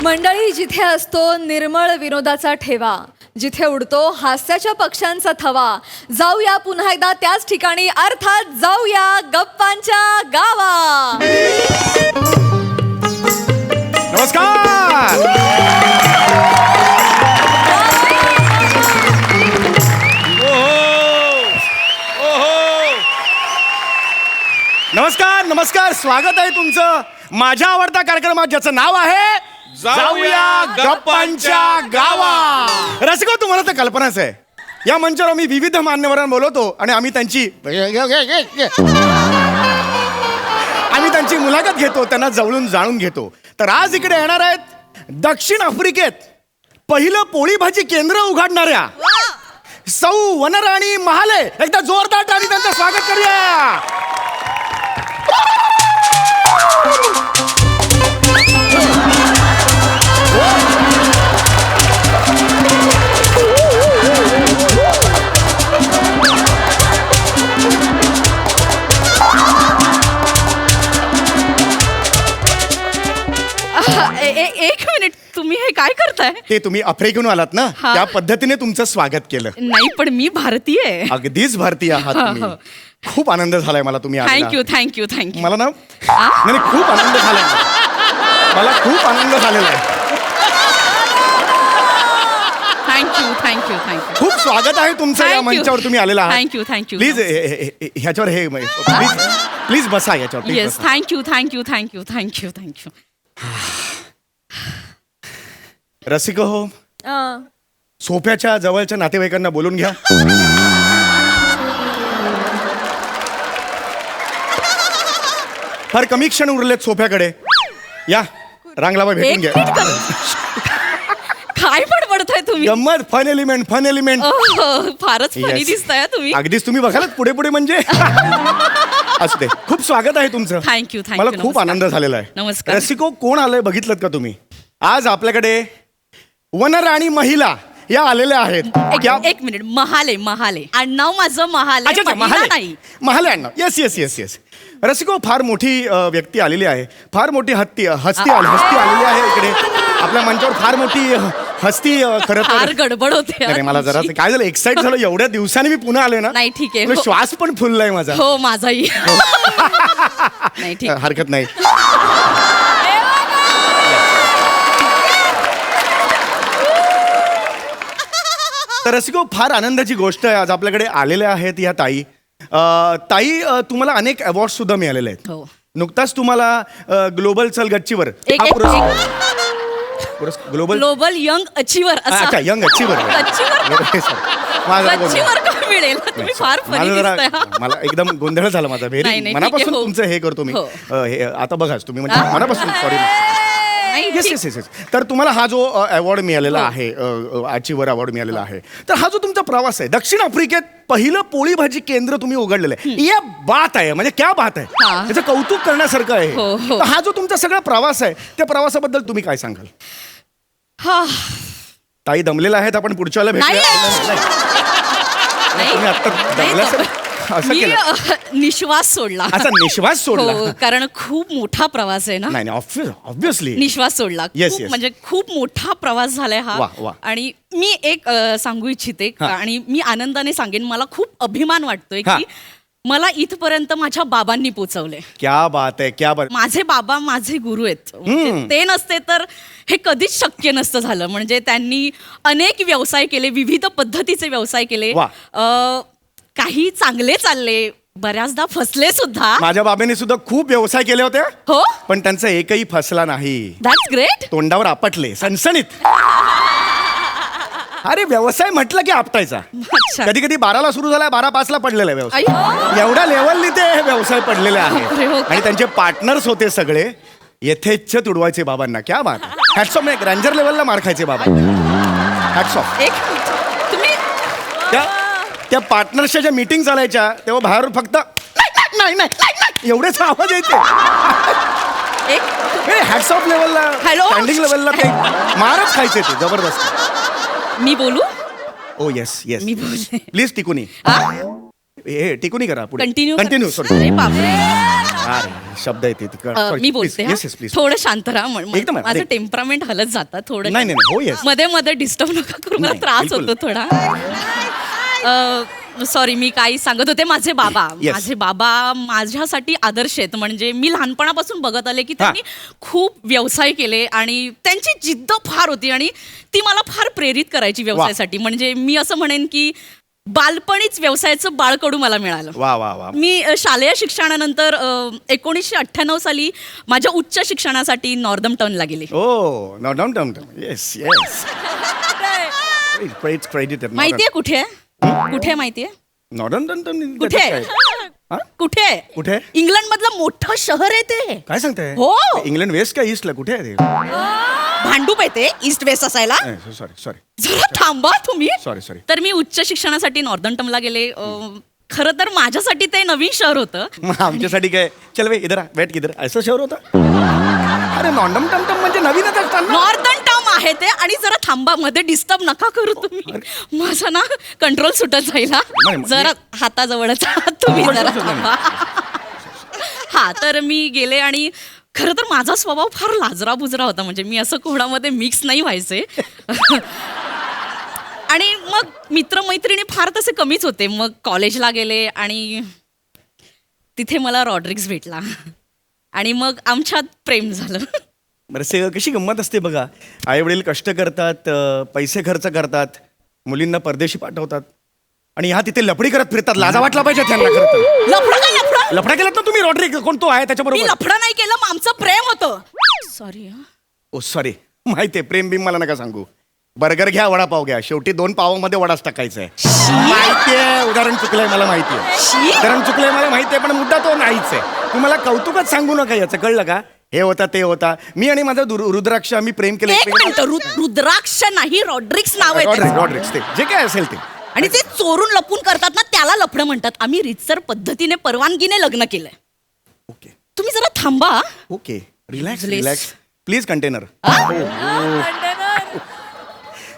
मंडळी, जिथे असतो निर्मळ विनोदाचा ठेवा, जिथे उडतो हास्याच्या पक्ष्यांचा थवा, जाऊया पुन्हा एकदा त्याच ठिकाणी, अर्थात जाऊया गप्पांच्या गावा. नमस्कार. नमस्कार नमस्कार, स्वागत आहे तुमचं माझ्या आवडत्या कार्यक्रमात, ज्याचं नाव आहे जाऊया गप्पांच्या गावा. रसिको, तुम्हाला तर कल्पनाच आहे, या मंचावर आम्ही विविध मान्यवरांना बोलवतो आणि आम्ही त्यांची मुलाखत घेतो, त्यांना जवळून जाणून घेतो. तर आज इकडे येणार आहेत दक्षिण आफ्रिकेत पहिलं पोळी भाजी केंद्र उघडणाऱ्या सौ वनराणी महाले. एकदा जोरदार टाळी त्यांचं स्वागत करूया. एक मिनिट, तुम्ही हे काय करताय? ते तुम्ही आफ्रिकेहून आलात ना, हा. त्या पद्धतीने तुमचं स्वागत केलं. नाही, पण मी भारतीय आहे. अगदीच भारतीय आहात तुम्ही. खूप आनंद झालाय मला तुम्ही आलेला. Thank you thank you thank you. मला ना नाही, खूप आनंद झालाय मला खूप आनंद झालेला आहे. Thank you thank you thank you. खूप स्वागत आहे तुमचं या Thank you. मंचावर तुम्ही आलेला आहात. Thank you, thank you. Please ह्याच्यावर हे प्लीज प्लीज बसा याच्यावर. please येस, बसा. Thank you thank you thank you thank you thank you. रसिक हो, सोफ्याच्या जवळच्या नातेवाईकांना बोलून घ्या. फार कमी क्षण उरलेत सोफ्याकडे. या रांगलावा भेटून एक घ्या. मिनिट कर. काय बडबडताय तुम्ही? गंमत, फन एलिमेंट, फन एलिमेंट. फारच फनी Yes. दिसताय तुम्ही. अगदीच तुम्ही बघालात पुढे पुढे म्हणजे असू दे. खूप स्वागत आहे तुमचं. Thank you thank you. मला खूप आनंद झालेला आहे. नमस्कार. रसिको, कोण आलंय बघितलं का तुम्ही? आज आपल्याकडे वनराणी महिला या आलेल्या आहेत. एक मिनिट, महाले महाले आडनाव माझं महाले. अच्छा अच्छा, महिला महाले नाही. Mahale Anna. Yes yes yes yes. रसिको, फार मोठी व्यक्ती आलेली आहे, फार मोठी हस्ती आलेली आहे इकडे आपल्या मंचावर. फार मोठी हस्ती खरं फार तर. गडबड होते. नाही, मला जरा तुमची. काय झालं, एक्साइट झालं एवढ्या दिवसांनी मी पुन्हा आले ना. नाही, ठीक आहे. म्हणजे हो. श्वास पण फुललाय माझा. हो, माझाही. नाही, ठीक. हरकत नाही. तर रसिको, फार आनंदाची गोष्ट आहे, आज आपल्याकडे आलेल्या आहेत या ताई. तुम्हाला अनेक अवॉर्ड सुद्धा मिळालेले आहेत. हो. नुकताच तुम्हाला ग्लोबल चल गच्चीवर एक- हा एक- ग्लोबल ग्लोबल यंग अचिव्हर अच्छा, यंग अचीवर. गच्चीवर का मिळेल? तुम्ही फार फनी दिसताय. मला एकदम गोंधळ झाला माझा. नाही, व्हेरी नाही, मनापासून ठीक आहे, हो. तुमचं हे करतो मी. हो. आता बघाच तुम्ही म्हणजे मनापासून सॉरी. नाही, येस ठीक. Yes yes yes. तर तुम्हाला हा जो अवॉर्ड मिळालेला आहे, अचीवर अवॉर्ड मिळालेला आहे, तर हा जो तुमचा प्रवास आहे, दक्षिण आफ्रिकेत पहिलं पोळी भाजी केंद्र तुम्ही उघडलेलं आहे, या बात आहे, म्हणजे क्या बात आहे, हा. त्याचं कौतुक करण्यासारखं आहे. हो, हो. तर हा जो तुमचा सगळा प्रवास आहे, त्या प्रवासाबद्दल तुम्ही काय सांगाल? हा. ताई दमलेला आहेत, आपण पुढच्या वेळेला नाही. भेटूया. नाही. तुम्ही आता दमल्यासारखं असं मी केलं. निश्वास सोडला. अच्छा, निश्वास सोडला. हो, कारण खूप मोठा प्रवास आहे ना. नाही ऑब्विसली. निश्वास सोडला. Yes, खूप yes. म्हणजे खूप मोठा प्रवास झालाय हा. वा, वा. आणि मी एक सांगू इच्छिते हा. आणि मी आनंदाने सांगेन, मला खूप अभिमान वाटतोय हा. की मला इथपर्यंत माझ्या बाबांनी पोचवले. क्या बात आहे, क्या बात. माझे बाबा माझे गुरु आहेत. म्हणजे ते नसते तर हे कधीच शक्य नसतं झालं. म्हणजे त्यांनी अनेक व्यवसाय केले, विविध पद्धतीचे व्यवसाय केले. वा. काही चांगले चालले, बऱ्याचदा फसले सुद्धा. माझ्या बाबांनी सुद्धा खूप व्यवसाय केले होते, हो, पण त्यांचा एकही फसला नाही. That's great. तोंडावर आपटले सणसणीत. अरे, व्यवसाय म्हटलं की आपटायचा. अच्छा. कधी कधी 12ला सुरू झालाय, 12:05ला पडलेला आहे व्यवसाय. आई. एवढ्या लेवलनी ते व्यवसाय पडलेले बापरे, हो आहेत. का? आणि त्यांचे पार्टनर्स होते सगळे यथेच्छ तुडवायचे बाबांना. क्या बात. Hats off. रँजर लेवलला मार खायचे बाबा. Hats off. एक तुम्ही त्या पार्टनर्सच्या ज्या मीटिंग चालायच्या तेव्हा बाहेर फक्त नाही नाही नाही एवढेच आवाज यायचे. एक हॅट्स ऑफ लेवलला, Hello? स्टँडिंग लेवलला ते मारच खायचे ते जबरदस्त. मी बोलू? ओ येस येस. मी बोलते. प्लीज टिकूनी. हा? हे टिकूनी करा पुढे. Continue continue. सॉरी. अरे बापरे. शब्द येते मी बोलते हा. प्लीज थोडं शांत राहा एकदम आहे. माझं टेम्परामेंट हलत जातं थोडं. नाही, नाही, हो, yes. मध्ये मध्ये डिस्टर्ब नका करू, मला नाही, त्रास बिलकुल. होतो थोडा. सॉरी, मी काही सांगत होते. माझे बाबा Yes. माझे बाबा माझ्यासाठी आदर्श आहेत. म्हणजे मी लहानपणापासून बघत आले की त्यांनी खूप व्यवसाय केले आणि त्यांची जिद्द फार होती आणि ती मला फार प्रेरित करायची व्यवसायासाठी. म्हणजे मी असं म्हणेन की बालपणीच व्यवसायाचं बाळकडू मला मिळालं. वा वा वा. मी शालेय शिक्षणानंतर 1998 साली माझ्या उच्च शिक्षणासाठी नॉर्दम्प्टनला गेले. Oh Northampton. Yes yes. Credit माहितीये कुठे आहे? कुठे आहे माहितीये? नॉर्दम्प्टन कुठे हा? कुठे कुठे? इंग्लंड मधलं मोठं शहर आहे ते. काय सांगताय? हो. इंग्लंड वेस्ट का ईस्टला कुठे आहे भांडूप येते ईस्ट वेस्ट असायला. ते? सॉरी जरा थांबा तुम्ही. सॉरी. तर मी उच्च शिक्षणासाठी नॉर्दम्प्टनला गेले. खरं तर माझ्यासाठी ते नवीन शहर होतं. मग आमच्यासाठी काय? चल वे इधर बैठ किधर असं शहर होतं. अरे नॉर्दम्प्टन म्हणजे नवीनच असताना. नॉर्दर्न टर्म आहे ते. आणि जरा थांबा, मध्ये डिस्टर्ब नका करू तुम्ही. माझा ना कंट्रोल सुटत जाईल हा. नाही, जरा हाताजवळच आहात तुम्ही, जरा थांबा. हा, तर मी गेले आणि खरं तर माझा स्वभाव फार लाजरा बुजरा होता. म्हणजे मी असं कोणामध्ये मिक्स नाही व्हायचे. आणि मग मित्रमैत्रिणी फार तसे कमीच होते. मग कॉलेजला गेले आणि तिथे मला रॉड्रिक्स भेटला आणि मग आमच्यात प्रेम झालं. बरं से कशी गंमत असते बघा. आई वडील कष्ट करतात, पैसे खर्च करतात, मुलींना परदेशी पाठवतात आणि ह्या तिथे लफडी करत फिरतात. लाजा वाटला पाहिजे त्यांना. खरं तर लफडा काय लफडा? लफडा केलात ना तुम्ही. रॉड्रिक कोण तो आहे मी त्याच्याबरोबर? लफडा नाही केलं, मग आमचं प्रेम होतं. सॉरी. ओ सॉरी. माहितीये प्रेम बिम मला नका सांगू. बर्गर घ्या, वडापाव घ्या, शेवटी 2 पावामध्ये वडाच टाकायचा आहे. माहितीये उदाहरण चुकलंय मला माहितीये. उदाहरण चुकलंय मला माहितीये, पण मुद्दा तो नाहीच आहे. तुम्हाला कौतुकच सांगू नका याचं, कळलं का? हे होता ते होता. मी आणि माझा रुद्राक्ष आम्ही प्रेम केले. एक मिनिट, रुद्राक्ष नाही, रॉड्रिक्स नाव आहे त्याचं. रॉड्रिक्स ते जे काय असेल ते. आणि ते चोरून लपून करतात ना, त्याला लफडं म्हणतात. आम्ही रीतसर पद्धतीने परवानगीने लग्न केलंय. ओके तुम्ही जरा थांबा. Okay relax Please. Relax please container.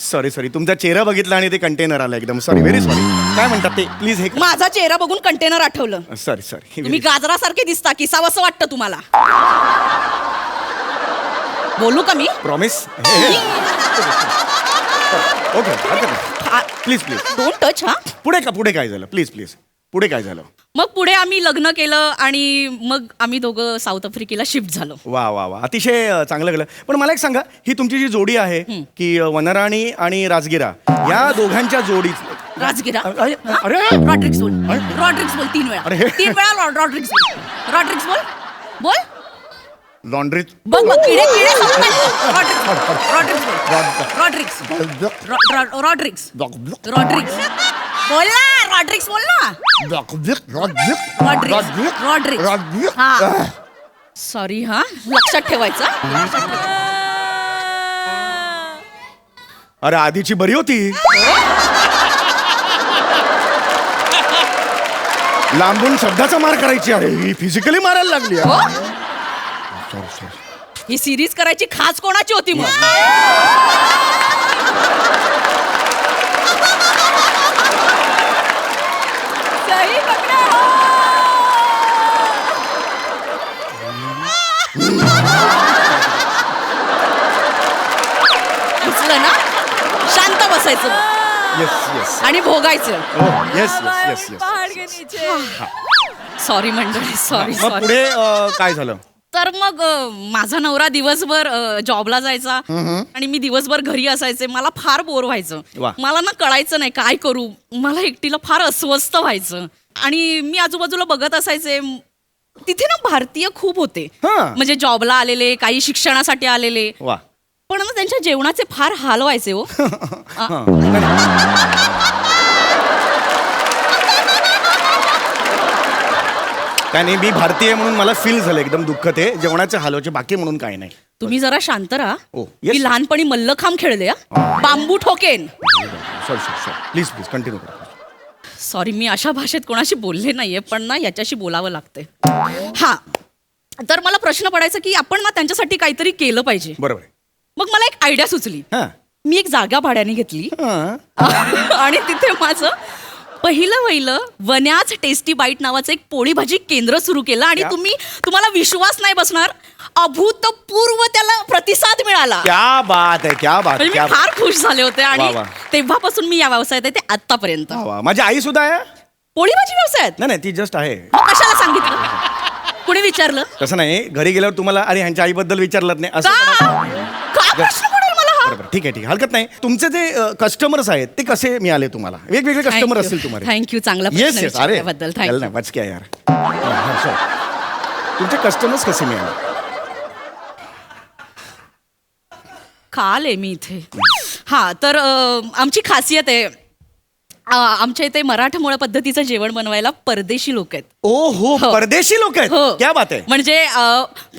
Sorry तुमचा चेहरा बघितला आणि ते कंटेनर आलं एकदम. Sorry, very sorry. काय म्हणतात ते प्लीज हे. माझा चेहरा बघून कंटेनर आठवलं. सॉरी तुम्ही गाजरासारखे दिसता, किसावंसं वाटतं तुम्हाला. बोलू का मी? Promise. Okay please don't touch. हा, पुढे काय झालं? प्लीज पुढे काय झालं? मग पुढे आम्ही लग्न केलं आणि मग आम्ही दोघं साऊथ आफ्रिकेला शिफ्ट झालो. वा अतिशय चांगलं केलं. पण मला एक सांगा, ही तुमची जी जोडी आहे की वनराणी आणि राजगिरा, या दोघांच्या जोडीत राजगिरा. अरे रॉड्रिक्स बोल. रॉड्रिक्स बोल 3 वेळा. अरे. 3 वेळा रॉड्रिक्स बोल. रॉड्रिक्स बोल. लॉन्ड्री. बघ किडे रॉड्रिक्स बोल. रॉड्रिक्स बोल ना. रॉड्रिक्स बोल ना. रॉड्रिक्स. हा, सॉरी. हा, लक्षात ठेवायचं. अरे आधीची बरी होती. लांबून शब्दाचा मार करायची. अरे ही फिजिकली मारायला लागली. सॉरी. ही सिरीज करायची खास कोणाची होती मग? उचलं ना, शांत बसायचं येस आणि भोगायचं. येस. सॉरी मंडळी, सॉरी. मग पुढे काय झालं? तर मग माझा नवरा दिवसभर जॉबला जायचा आणि मी दिवसभर घरी असायचे. मला फार बोर व्हायचं. वा. मला ना कळायचं नाही काय करू. मला एकटीला फार अस्वस्थ व्हायचं आणि मी आजूबाजूला बघत असायचे. तिथे ना भारतीय खूप होते. हा. म्हणजे जॉबला आलेले, काही शिक्षणासाठी आलेले. वा. पण ना त्यांच्या जेवणाचे फार हाल व्हायचे हो. काय नाही, मी भारतीय म्हणून मला फील झालं एकदम दुःख ते जेवणाचे हालवचे, बाकी म्हणून काय नाही. तुम्ही जरा शांत राहा. ओ, yes. मी लहानपणी मल्लखांब खेळले. बांबू ठोकेन. सॉरी प्लीज कंटिन्यू करा. सॉरी, मी अशा भाषेत कोणाशी बोलले नाहीये, पण ना याच्याशी बोलावं लागतंय. हा, तर मला प्रश्न पडायचा की आपण ना त्यांच्यासाठी काहीतरी केलं पाहिजे. बरोबर. मग मला एक आयडिया सुचली. हा. मी एक जागा भाड्याने घेतली हा. आणि तिथे माझं पहिलं वन्याच टेस्टी बाईट नावाचं एक पोळी भाजी केंद्र सुरू केलं आणि क्या? तुम्हाला विश्वास नाही बसणार, अभूतपूर्व त्याला प्रतिसाद मिळाला. क्या बात आहे, क्या बात, म्हणजे क्या मी फार खुश झाले होते आणि वा, वा. तेव्हापासून मी या व्यवसायात आहे ते आतापर्यंत. वा, माझी आई सुद्धा आहे. पोळी भाजी व्यवसायात नाही ती जस्ट आहे. मग कशाला सांगितलं? कुणी विचारलं? तसं नाही, घरी गेल्यावर तुम्हाला आणि ह्यांच्या आईबद्दल विचारलं नाही असं का म्हणा. का प्रश्न पडेल मला हा? बरोबर, ठीक आहे, हरकत नाही. तुमचे जे कस्टमर्स आहेत ते कसे मिळाले तुम्हाला? वेगवेगळे कस्टमर असतील तुम्हाला. थँक्यू, चांगला येस प्रश्न येस, अरे विचारल्याबद्दल थँक्यू. ना वाच क्या यार. तुमचे कस्टमर्स कसे मिळाले? काल आहे मी इथे. हा तर आमची खासियत आहे, आमच्या इथे मराठमोळ्या पद्धतीचं जेवण बनवायला परदेशी लोक आहेत. ओ हो, परदेशी लोक आहेत. हो. क्या बात आहे, म्हणजे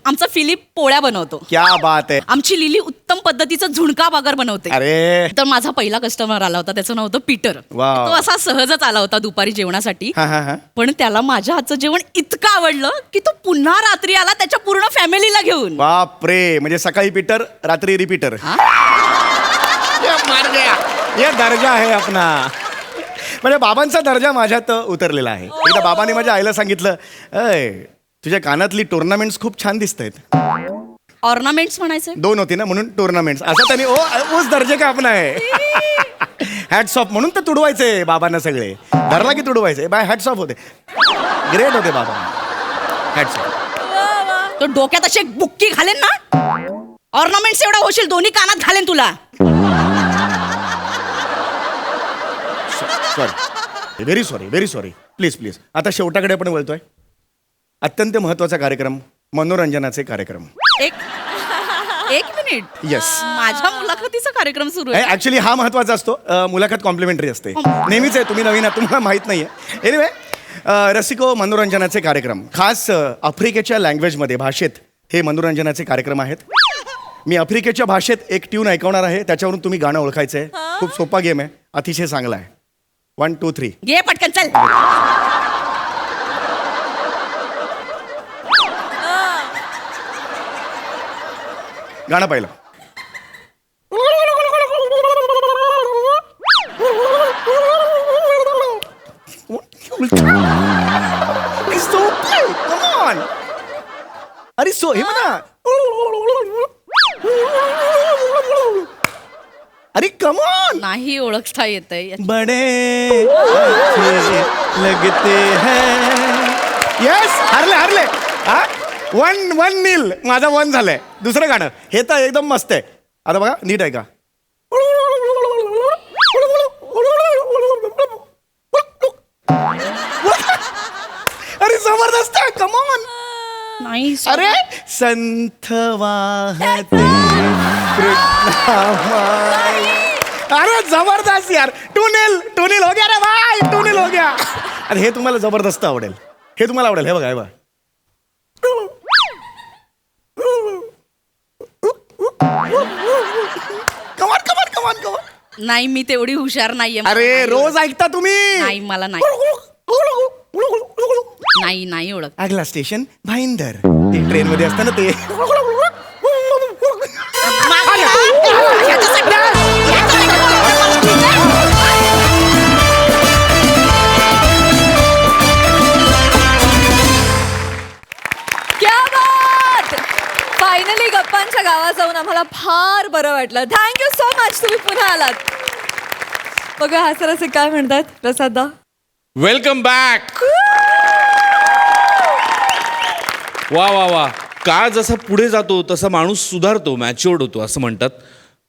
आमचा फिलिप पोळ्या बनवतो, क्या बात आहे. आमची लिली उत्तम पद्धतीचं झुणका बागर बनवते. अरे तर माझा पहिला कस्टमर आला होता, त्याचं नाव होतं पीटर. वाव. तो असा सहजच आला होता दुपारी जेवणासाठी, हा हा हा. पण त्याला माझ्या हातचं जेवण इतकं आवडलं की तो पुन्हा रात्री आला त्याच्या पूर्ण फॅमिलीला घेऊन. बापरे, म्हणजे सकाळी पीटर रात्री रिपीटर. हा? ये दर्जा आहे आपला. म्हणजे बाबांचा दर्जा माझ्यात उतरलेला आहे. एकदा बाबांनी माझ्या आईला सांगितलं, अय तुझ्या कानातली टुर्नामेंट्स खूप छान दिसत आहेत. ऑर्नामेंट्स म्हणायचं. 2 होती ना म्हणून टुर्नामेंट्स. असं त्यांनी ओस दर्जे का आपण आहे. हॅट्स ऑफ म्हणून तर तुडवायचे बाबांना सगळे. धरला की तुडवायचे. बाय हॅट्स ऑफ होते. ग्रेट होते बाबा. Hats off. तो डोक्यात अशी एक बुक्की घालेन ना, ऑर्नामेंट्स एवढा होशील, दोन्ही कानात घालेन तुला. Sorry, very sorry. Please please. आता शेवटाकडे आपण बोलतोय. अत्यंत महत्वाचा कार्यक्रम, मनोरंजनाचे कार्यक्रम. एक मिनिट. येस. माझ्या मुलाखतीचा कार्यक्रम सुरू आहे. ऍक्च्युली हा महत्वाचा असतो. मुलाखत कॉम्प्लिमेंटरी असते. नेहमीच आहे, तुम्ही नवीन आहात, तुम्हाला माहित नाहीये. एनिवे, रसिको मनोरंजनाचे कार्यक्रम खास आफ्रिकेच्या लँग्वेजमध्ये, भाषेत हे मनोरंजनाचे कार्यक्रम आहेत. मी आफ्रिकेच्या भाषेत एक ट्यून ऐकवणार आहे, त्याच्यावरून तुम्ही गाणं ओळखायचं आहे. खूप सोपा गेम आहे, अतिशय चांगला आहे. 1 2 3. घे पटकन चल. गाणं पहिलं. अरे सो हे म्हणा. अरे कमॉन. नाही ओळखता येत आहे. बडे अच्छे लगते हैं. यस, हरले. हा 1-1 माझा 1 झालंय. दुसरं गाणं हे तर एकदम मस्त आहे. आता बघा नीट आहे का. अरे जबरदस्त आहे. कमॉन. नाही अरे संथ वाहते कृष्णामाई. अरे जबरदस्त यार. 2-0 हो गया रे भाई. 2-0 हो गया. अरे हे तुम्हाला जबरदस्त आवडेल. हे तुम्हाला आवडेल. हे बघा, हे बघा. कमान. नाही, मी तेवढी हुशार नाहीये. मला अरे नाही रोज ऐकता तुम्ही. नाही, मला नाही ओळख. अगला स्टेशन भाईंदर. ते ट्रेन मध्ये असतं ना ते. क्या बात. फायनली गप्पांच्या गावात जाऊन आम्हाला फार बरं वाटलं. थँक्यू सो मच, तुम्ही पुन्हा आलात. बघा हा सर असे काय म्हणतात प्रसादा. Welcome back. वा. काळ जसा पुढे जातो तसा माणूस सुधारतो, मॅच्युअर्ड होतो असं म्हणतात.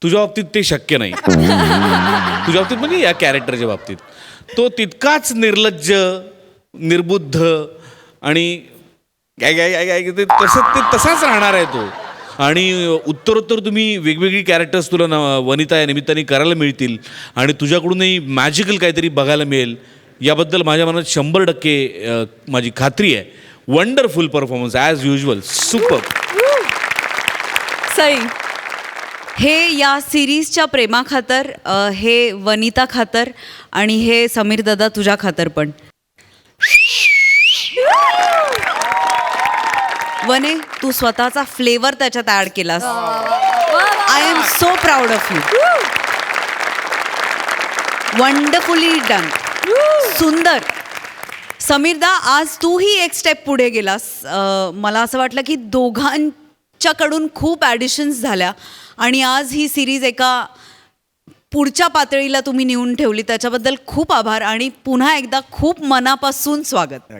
तुझ्या बाबतीत ते शक्य नाही. तुझ्या बाबतीत म्हणजे या कॅरेक्टरच्या बाबतीत तो तितकाच निर्लज्ज, निर्बुद्ध आणि ते तसाच राहणार आहे तो. आणि उत्तरोत्तर तुम्ही वेगवेगळी कॅरेक्टर्स तुला वनिता या निमित्ताने करायला मिळतील आणि तुझ्याकडूनही मॅजिकल काहीतरी बघायला मिळेल याबद्दल माझ्या मनात 100% माझी खात्री आहे. Wonderful performance as usual. Super. Sai. हे या सिरीजच्या प्रेमाखातर, हे वनिता खातर आणि हे समीर दादा तुझ्या खातर पण. वने, तू स्वतःचा फ्लेवर त्याच्यात ऍड केलास. I am so proud of you. Wonderfully done. सुंदर. समीरदा, आज तूही एक स्टेप पुढे गेलास. मला असं वाटलं की दोघांच्याकडून खूप ॲडिशन्स झाल्या आणि आज ही सिरीज एका पुढच्या पातळीला तुम्ही नेऊन ठेवली. त्याच्याबद्दल खूप आभार आणि पुन्हा एकदा खूप मनापासून स्वागत.